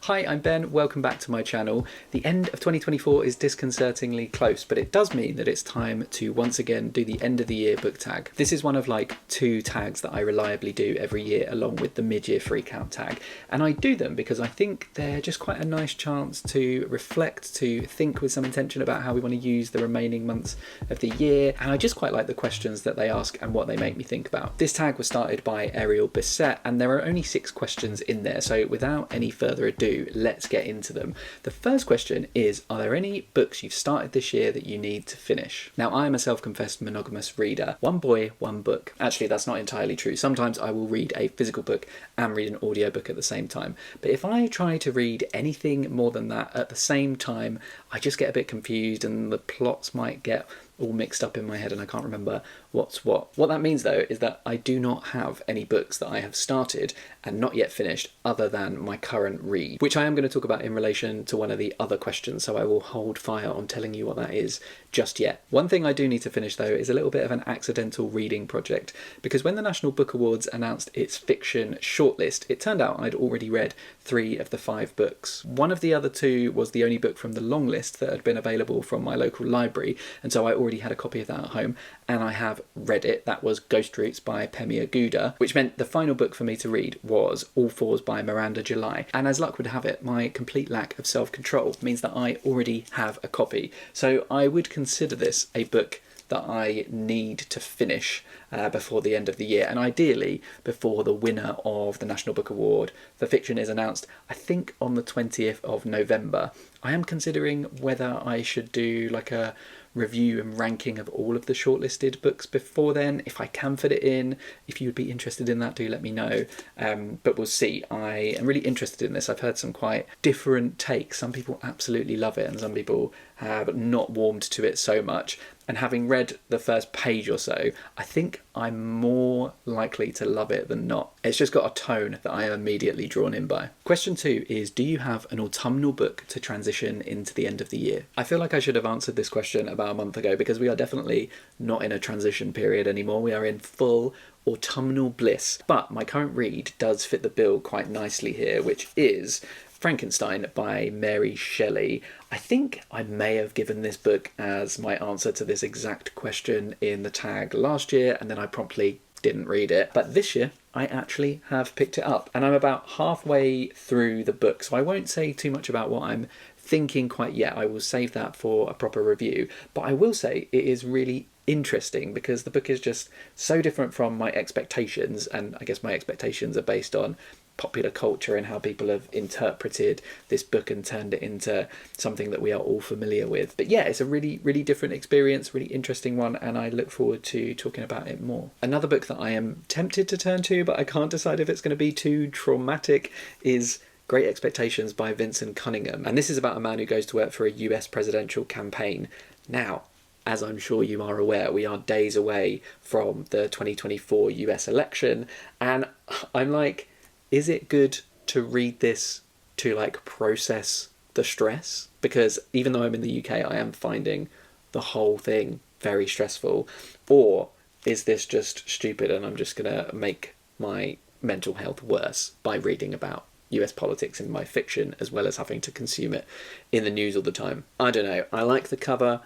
Hi, I'm Ben, welcome back to my channel. The end of 2024 is disconcertingly close, but it does mean that it's time to once again do the end of the year book tag. This is one of like 2 tags that I reliably do every year along with the mid-year freakout tag. And I do them because I think they're just quite a nice chance to reflect, to think with some intention about how we want to use the remaining months of the year. And I just quite like the questions that they ask and what they make me think about. This tag was started by Ariel Bissett and there are only 6 questions in there. So without any further ado, let's get into them. The first question is, are there any books you've started this year that you need to finish? Now, I am a self-confessed monogamous reader. One boy, one book. Actually, that's not entirely true. Sometimes I will read a physical book and read an audiobook at the same time. But if I try to read anything more than that at the same time, I just get a bit confused and the plots might get all mixed up in my head and I can't remember what's what. What that means though is that I do not have any books that I have started and not yet finished other than my current read, which I am going to talk about in relation to one of the other questions, so I will hold fire on telling you what that is just yet. One thing I do need to finish though is a little bit of an accidental reading project, because when the National Book Awards announced its fiction shortlist, it turned out I'd already read 3 of the 5 books. One of the other 2 was the only book from the long list that had been available from my local library, and so I already had a copy of that at home and I have read it. That was Ghost Routes by Pemi Aguda, which meant the final book for me to read was All Fours by Miranda July. And as luck would have it, my complete lack of self-control means that I already have a copy. So I would consider this a book that I need to finish before the end of the year, and ideally before the winner of the National Book Award for fiction is announced, I think on the 20th of November. I am considering whether I should do like a review and ranking of all of the shortlisted books before then, if I can fit it in. If you would be interested in that, do let me know. But we'll see. I am really interested in this. I've heard some quite different takes. Some people absolutely love it and some people have not warmed to it so much. And having read the first page or so, I think I'm more likely to love it than not. It's just got a tone that I am immediately drawn in by. Question 2 is, do you have an autumnal book to transition into the end of the year? I feel like I should have answered this question about a month ago because we are definitely not in a transition period anymore. We are in full autumnal bliss. But my current read does fit the bill quite nicely here, which is Frankenstein by Mary Shelley. I think I may have given this book as my answer to this exact question in the tag last year, and then I promptly didn't read it. But this year, I actually have picked it up, and I'm about halfway through the book, so I won't say too much about what I'm thinking quite yet. I will save that for a proper review, but I will say it is really interesting because the book is just so different from my expectations, and I guess my expectations are based on popular culture and how people have interpreted this book and turned it into something that we are all familiar with. But yeah, it's a really, really different experience, really interesting one, and I look forward to talking about it more. Another book that I am tempted to turn to, but I can't decide if it's going to be too traumatic, is Great Expectations by Vincent Cunningham. And this is about a man who goes to work for a US presidential campaign. Now, as I'm sure you are aware, we are days away from the 2024 US election, and I'm like, is it good to read this to like process the stress? Because even though I'm in the UK, I am finding the whole thing very stressful. Or is this just stupid and I'm just gonna make my mental health worse by reading about US politics in my fiction as well as having to consume it in the news all the time? I don't know. I like the cover.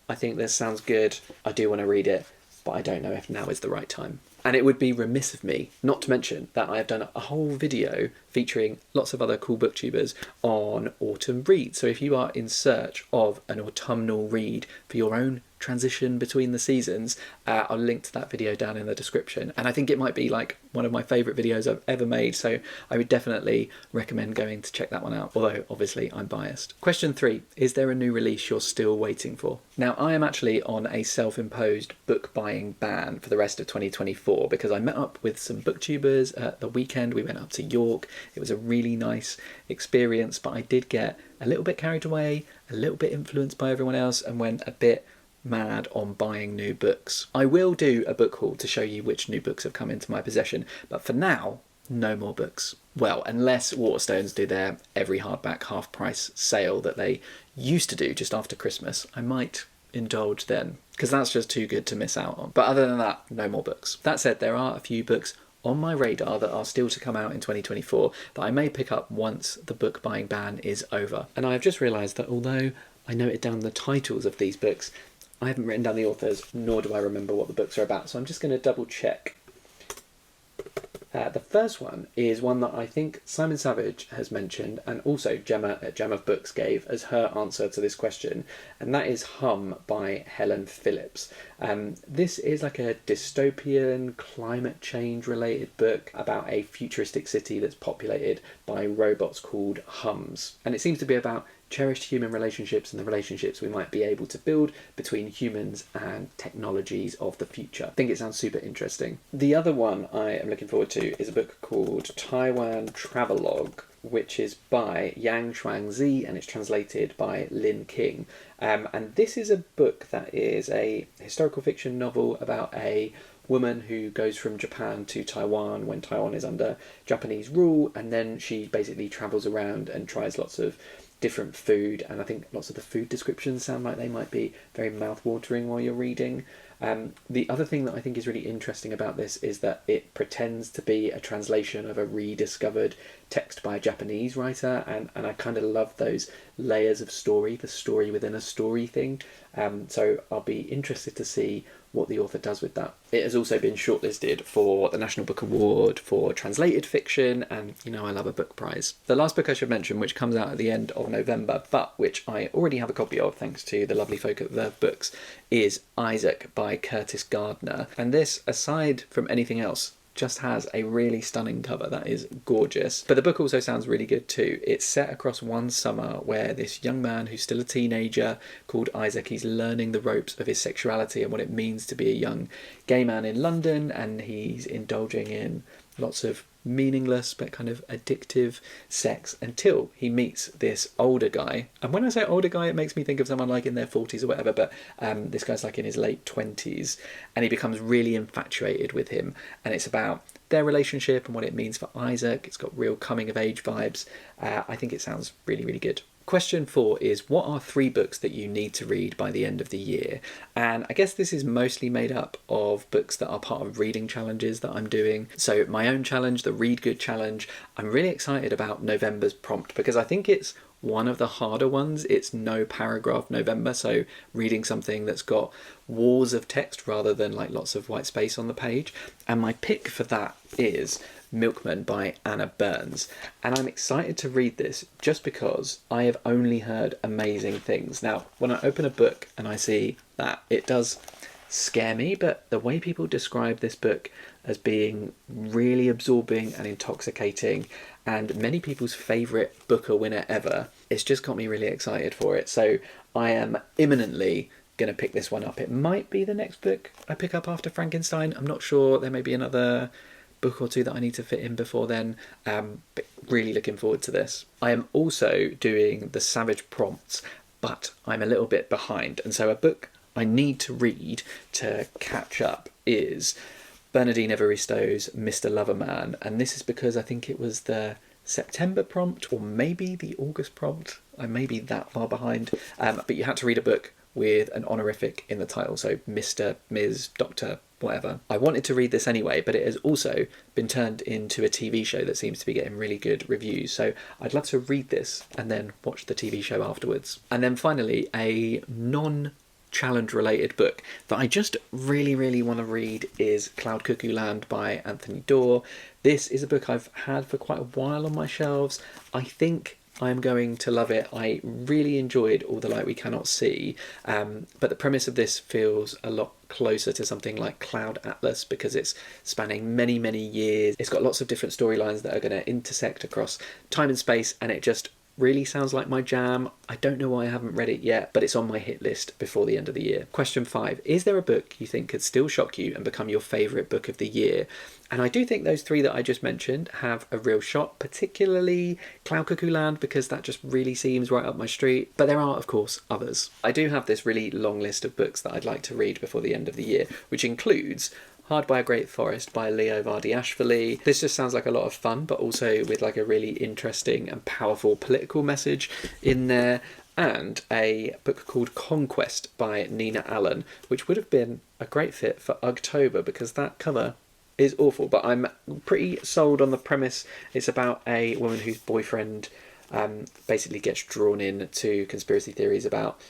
I think this sounds good. I do want to read it, but I don't know if now is the right time. And it would be remiss of me not to mention that I have done a whole video featuring lots of other cool booktubers on autumn reads. So if you are in search of an autumnal read for your own transition between the seasons, I'll link to that video down in the description. And I think it might be like one of my favourite videos I've ever made, so I would definitely recommend going to check that one out, although obviously I'm biased. Question 3, is there a new release you're still waiting for? Now, I am actually on a self-imposed book buying ban for the rest of 2024 because I met up with some booktubers at the weekend. We went up to York. It was a really nice experience, but I did get a little bit carried away, a little bit influenced by everyone else, and went a bit mad on buying new books. I will do a book haul to show you which new books have come into my possession, but for now, no more books. Well, unless Waterstones do their every hardback half price sale that they used to do just after Christmas, I might indulge then, because that's just too good to miss out on. But other than that, no more books. That said, there are a few books on my radar that are still to come out in 2024 that I may pick up once the book buying ban is over. And I've just realised that although I noted down the titles of these books, I haven't written down the authors, nor do I remember what the books are about, so I'm just going to double check. The first one is one that I think Simon Savage has mentioned, and also Gemma at Gem of Books gave as her answer to this question, and that is Hum by Helen Phillips. This is like a dystopian, climate change related book about a futuristic city that's populated by robots called hums. And it seems to be about cherished human relationships and the relationships we might be able to build between humans and technologies of the future. I think it sounds super interesting. The other one I am looking forward to is a book called Taiwan Travelogue, which is by Yang Shuangzi, and it's translated by Lin King. And this is a book that is a historical fiction novel about a woman who goes from Japan to Taiwan when Taiwan is under Japanese rule, and then she basically travels around and tries lots of different food, and I think lots of the food descriptions sound like they might be very mouth-watering while you're reading. The other thing that I think is really interesting about this is that it pretends to be a translation of a rediscovered text by a Japanese writer, and I kind of love those layers of story, the story within a story thing. So I'll be interested to see what the author does with that. It has also been shortlisted for the National Book Award for translated fiction, and you know I love a book prize. The last book I should mention, which comes out at the end of November, but which I already have a copy of thanks to the lovely folk at Verve Books, is Isaac by Curtis Gardner. And this, aside from anything else, just has a really stunning cover that is gorgeous. But the book also sounds really good too. It's set across one summer where this young man who's still a teenager called Isaac, he's learning the ropes of his sexuality and what it means to be a young gay man in London, and he's indulging in lots of meaningless but kind of addictive sex until he meets this older guy. And when I say older guy, it makes me think of someone like in their 40s or whatever, but this guy's like in his late 20s, and he becomes really infatuated with him, and it's about their relationship and what it means for Isaac. It's got real coming of age vibes. I think it sounds really, really good. Question 4 is, what are 3 books that you need to read by the end of the year? And I guess this is mostly made up of books that are part of reading challenges that I'm doing. So my own challenge, the Read Good Challenge, I'm really excited about November's prompt because I think it's one of the harder ones. It's no paragraph November, so reading something that's got walls of text rather than like lots of white space on the page. And my pick for that is Milkman by Anna Burns, and I'm excited to read this just because I have only heard amazing things. Now, when I open a book and I see that, it does scare me, but the way people describe this book as being really absorbing and intoxicating and many people's favourite Booker winner ever, it's just got me really excited for it. So I am imminently going to pick this one up. It might be the next book I pick up after Frankenstein. I'm not sure. There may be another book or 2 that I need to fit in before then, but really looking forward to this. I am also doing the Savage prompts, but I'm a little bit behind, and so a book I need to read to catch up is Bernardine Evaristo's Mr. Loverman, and this is because I think it was the September prompt or maybe the August prompt. I may be that far behind, but you had to read a book with an honorific in the title, so Mr., Ms., Doctor, whatever. I wanted to read this anyway, but it has also been turned into a TV show that seems to be getting really good reviews, so I'd love to read this and then watch the TV show afterwards. And then finally, a non-challenge related book that I just really, really want to read is Cloud Cuckoo Land by Anthony Doerr. This is a book I've had for quite a while on my shelves. I think I'm going to love it. I really enjoyed All the Light We Cannot See, but the premise of this feels a lot closer to something like Cloud Atlas because it's spanning many, many years. It's got lots of different storylines that are going to intersect across time and space, and it just really sounds like my jam. I don't know why I haven't read it yet, but it's on my hit list before the end of the year. Question 5. Is there a book you think could still shock you and become your favourite book of the year? And I do think those 3 that I just mentioned have a real shot, particularly Cloud Cuckoo Land, because that just really seems right up my street. But there are, of course, others. I do have this really long list of books that I'd like to read before the end of the year, which includes Hard by a Great Forest by Leo Vardy-Ashford. This just sounds like a lot of fun, but also with like a really interesting and powerful political message in there. And a book called Conquest by Nina Allen, which would have been a great fit for October because that cover is awful, but I'm pretty sold on the premise. It's about a woman whose boyfriend basically gets drawn in to conspiracy theories about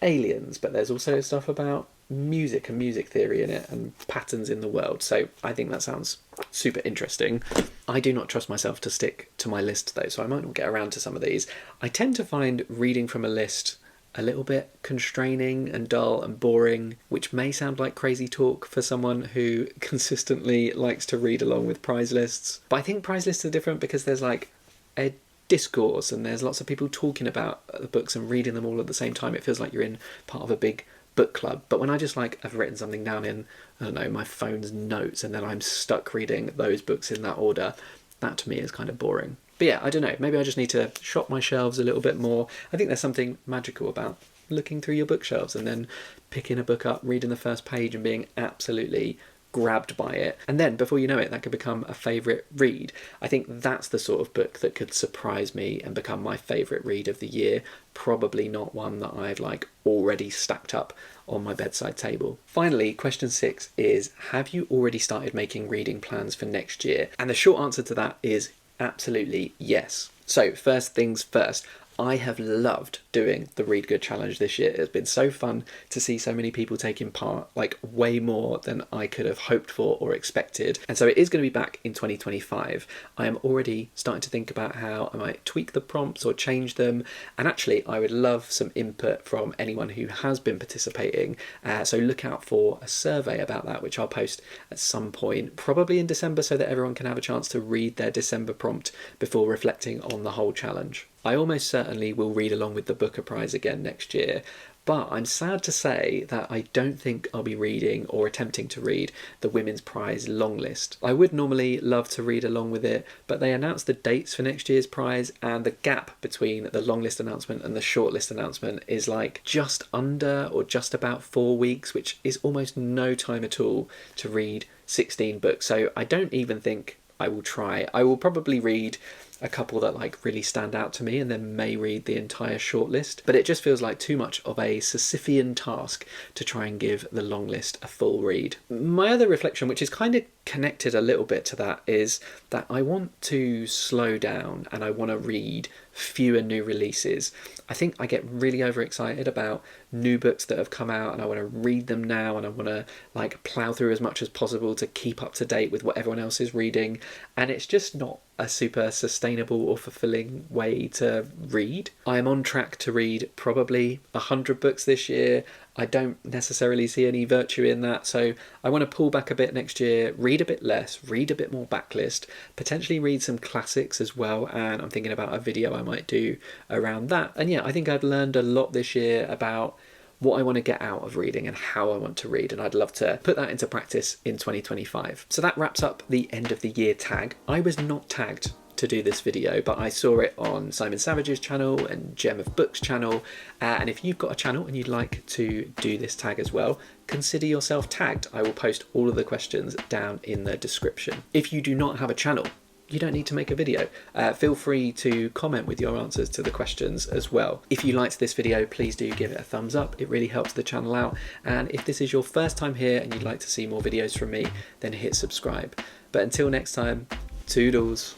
aliens, but there's also stuff about music and music theory in it and patterns in the world. So I think that sounds super interesting. I do not trust myself to stick to my list though, so I might not get around to some of these. I tend to find reading from a list a little bit constraining and dull and boring, which may sound like crazy talk for someone who consistently likes to read along with prize lists. But I think prize lists are different because there's like a discourse and there's lots of people talking about the books and reading them all at the same time. It feels like you're in part of a big book club. But when I just like have written something down in, I don't know, my phone's notes and then I'm stuck reading those books in that order, that to me is kind of boring. But yeah, I don't know, maybe I just need to shop my shelves a little bit more. I think there's something magical about looking through your bookshelves and then picking a book up, reading the first page and being absolutely grabbed by it, and then before you know it that could become a favourite read. I think that's the sort of book that could surprise me and become my favourite read of the year, probably not one that I've like already stacked up on my bedside table. Finally, question 6 is, have you already started making reading plans for next year? And the short answer to that is absolutely yes. So first things first, I have loved doing the Read Good Challenge this year. It's been so fun to see so many people taking part, like way more than I could have hoped for or expected. And so it is going to be back in 2025. I am already starting to think about how I might tweak the prompts or change them. And actually, I would love some input from anyone who has been participating. So look out for a survey about that, which I'll post at some point, probably in December, so that everyone can have a chance to read their December prompt before reflecting on the whole challenge. I almost certainly will read along with the Booker Prize again next year, but I'm sad to say that I don't think I'll be reading or attempting to read the Women's Prize long list. I would normally love to read along with it, but they announced the dates for next year's prize and the gap between the long list announcement and the short list announcement is like just under or just about 4 weeks, which is almost no time at all to read 16 books. So I don't even think I will try. I will probably read a couple that like really stand out to me and then may read the entire shortlist, but it just feels like too much of a Sisyphean task to try and give the long list a full read. My other reflection, which is kind of connected a little bit to that, is that I want to slow down and I want to read fewer new releases. I think I get really overexcited about new books that have come out and I want to read them now and I want to like plow through as much as possible to keep up to date with what everyone else is reading, and it's just not a super sustainable or fulfilling way to read. I am on track to read probably 100 books this year. I don't necessarily see any virtue in that, so I want to pull back a bit next year, read a bit less, read a bit more backlist, potentially read some classics as well, and I'm thinking about a video I might do around that. And yeah, I think I've learned a lot this year about what I want to get out of reading and how I want to read, and I'd love to put that into practice in 2025. So that wraps up the end of the year tag. I was not tagged to do this video, but I saw it on Simon Savage's channel and Gem of Books channel, and if you've got a channel and you'd like to do this tag as well, consider yourself tagged. I will post all of the questions down in the description. If you do not have a channel, you don't need to make a video. Feel free to comment with your answers to the questions as well. If you liked this video, please do give it a thumbs up. It really helps the channel out. And if this is your first time here and you'd like to see more videos from me, then hit subscribe. But until next time, toodles.